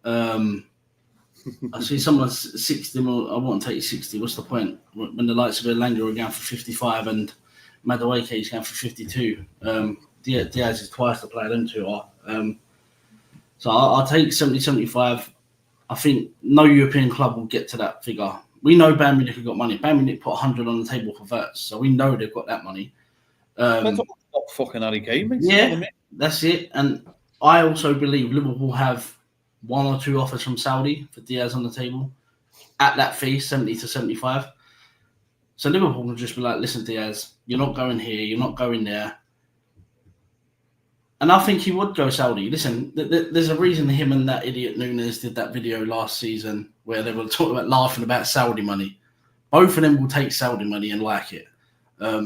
I see someone 60. Well, I won't take 60. What's the point? When the likes of Elanga are going for 55 and Madueke is going for 52. Diaz is twice the player them two are. So I'll take 70, 75. I think no European club will get to that figure. We know Bayern Munich have got money. Bayern Munich put 100 on the table for Wirtz, so we know they've got that money. That's not fucking Harry Kane. Yeah, that's it. And I also believe Liverpool have one or two offers from Saudi for Diaz on the table at that fee, 70 to 75. So Liverpool will just be like, listen, Diaz, you're not going here, you're not going there. And I think he would go Saudi. Listen, there's a reason him and that idiot Nunes did that video last season where they were talking about laughing about Saudi money. Both of them will take Saudi money and like it. I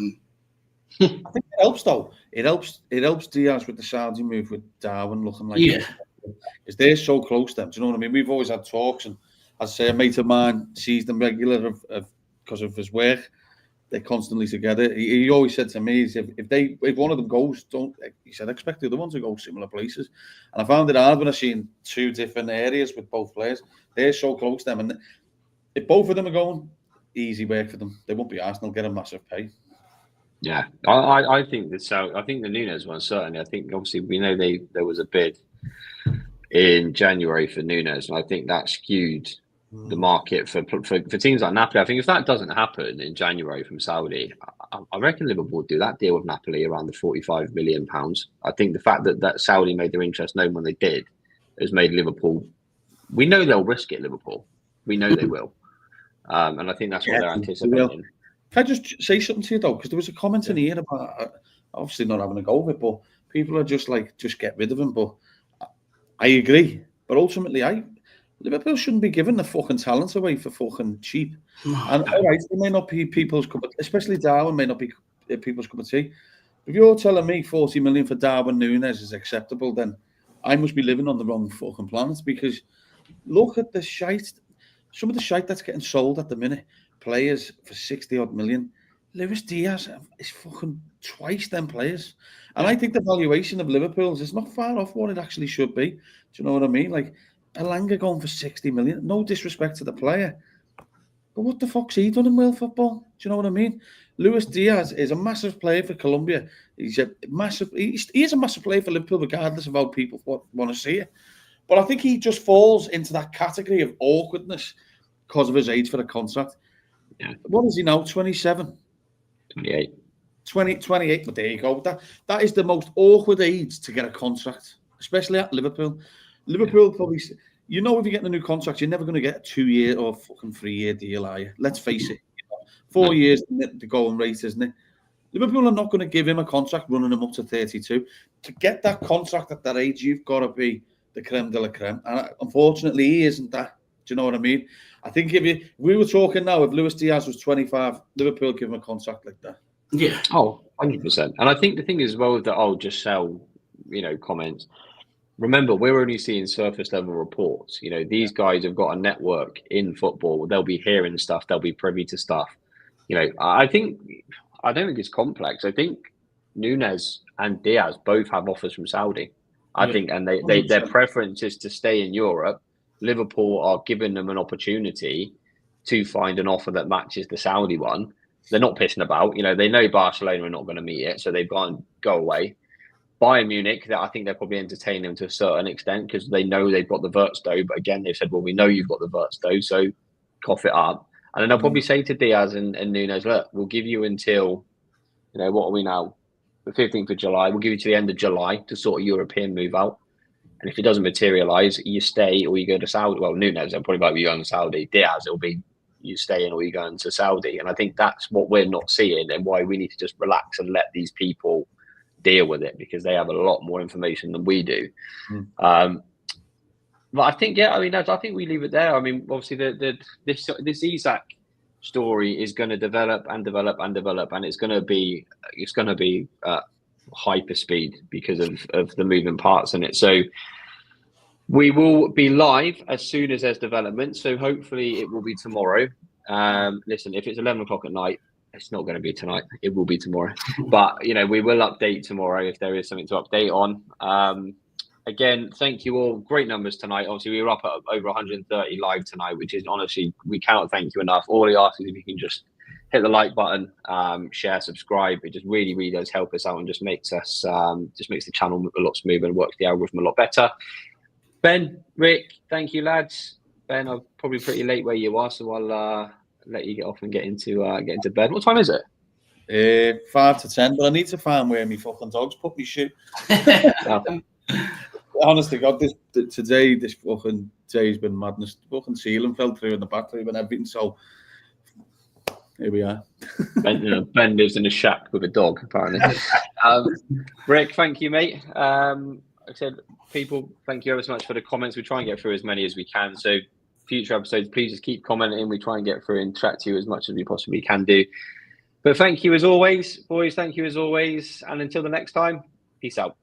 think it helps though. It helps Diaz with the Saudi move with Darwin looking like because they're so close to them. Do you know what I mean? We've always had talks, and as I say, a mate of mine sees them regular because of his work. They're constantly together. He always said to me, if one of them goes, he said, expect the other one to go similar places. And I found it hard when I seen two different areas with both players. They're so close to them, and if both of them are going, easy work for them. They won't be Arsenal, get a massive pay. Yeah, I think I think the Nunes one certainly. I think obviously we know there was a bid in January for Nunes, and I think that skewed the market for teams like Napoli. I think if that doesn't happen in January from Saudi, I reckon Liverpool would do that deal with Napoli around the £45 million. I think the fact that Saudi made their interest known when they did has made Liverpool. We know they'll risk it. Liverpool, we know they will, and I think that's what they're anticipating. Can I just say something to you though? Because there was a comment in here about obviously not having a go with it, but people are just like, just get rid of him. But I agree. But ultimately, Liverpool shouldn't be giving the fucking talent away for fucking cheap. And all right, they may not be people's cup of, especially Darwin may not be people's cup of tea. If you're telling me 40 million for Darwin Nunes is acceptable, then I must be living on the wrong fucking planet, because look at the shite. Some of the shite that's getting sold at the minute. Players for 60 odd million. Luis Diaz is fucking twice them players. And I think the valuation of Liverpool's is not far off what it actually should be. Do you know what I mean? Like, Elanga going for 60 million. No disrespect to the player. But what the fuck's he done in world football? Do you know what I mean? Luis Diaz is a massive player for Colombia. He is a massive player for Liverpool, regardless of how people want to see it. But I think he just falls into that category of awkwardness because of his age for a contract. Yeah. What is he now? 27? 28. 28, but there you go. That is the most awkward age to get a contract, especially at Liverpool. Liverpool probably, if you're getting a new contract, you're never going to get a 2-year or fucking 3-year deal, are you? Let's face it. 4 years the going rate, isn't it? Liverpool are not going to give him a contract running him up to 32. To get that contract at that age, you've got to be the creme de la creme. And unfortunately, he isn't that. Do you know what I mean? I think if we were talking now, if Luis Diaz was 25, Liverpool give him a contract like that. Yeah. Oh, 100%. And I think the thing is as well with the just sell, comments. Remember, we're only seeing surface level reports. These guys have got a network in football. They'll be hearing stuff. They'll be privy to stuff. I don't think it's complex. I think Nunes and Diaz both have offers from Saudi. I think, and their preference is to stay in Europe. Liverpool are giving them an opportunity to find an offer that matches the Saudi one. They're not pissing about. They know Barcelona are not going to meet it, so they've gone go away. Bayern Munich, I think they're probably entertaining them to a certain extent because they know they've got the Vertsto. But again, they've said, well, we know you've got the Vertsto, so cough it up. And then they'll probably say to Diaz and Nunes, look, we'll give you until, what are we now? The 15th of July. We'll give you to the end of July to sort a European move out. And if it doesn't materialise, you stay or you go to Saudi. Well, Nunes, they'll probably like you going to Saudi. Diaz, it'll be you stay in or you going to Saudi. And I think that's what we're not seeing and why we need to just relax and let these people deal with it because they have a lot more information than we do. But I think, I think we leave it there. I mean, obviously, this Isak story is going to develop, and it's going to be hyper speed because of the moving parts in it. So we will be live as soon as there's development. So hopefully it will be tomorrow. Listen, if it's 11 o'clock at night, it's not going to be tonight. It will be tomorrow. But, we will update tomorrow if there is something to update on. Again, thank you all. Great numbers tonight. Obviously, we were up at over 130 live tonight, which is honestly, we cannot thank you enough. All we ask is if you can just hit the like button, share, subscribe. It just really, really does help us out and just makes us, makes the channel a lot smoother and works the algorithm a lot better. Ben, Rick, thank you, lads. Ben, I'm probably pretty late where you are, so I'll let you get off and get into bed. What time is it? 5 to 10, but I need to find where my fucking dogs put me shoe. Honestly, God, this fucking day's been madness. The fucking ceiling fell through in the bathroom and everything. So here we are. Ben lives in a shack with a dog, apparently. Rick, thank you, mate. Like I said, people, thank you ever so much for the comments. We try and get through as many as we can. So future episodes, please just keep commenting. We try and get through and track to you as much as we possibly can do. But thank you as always, boys. Thank you as always. And until the next time, peace out.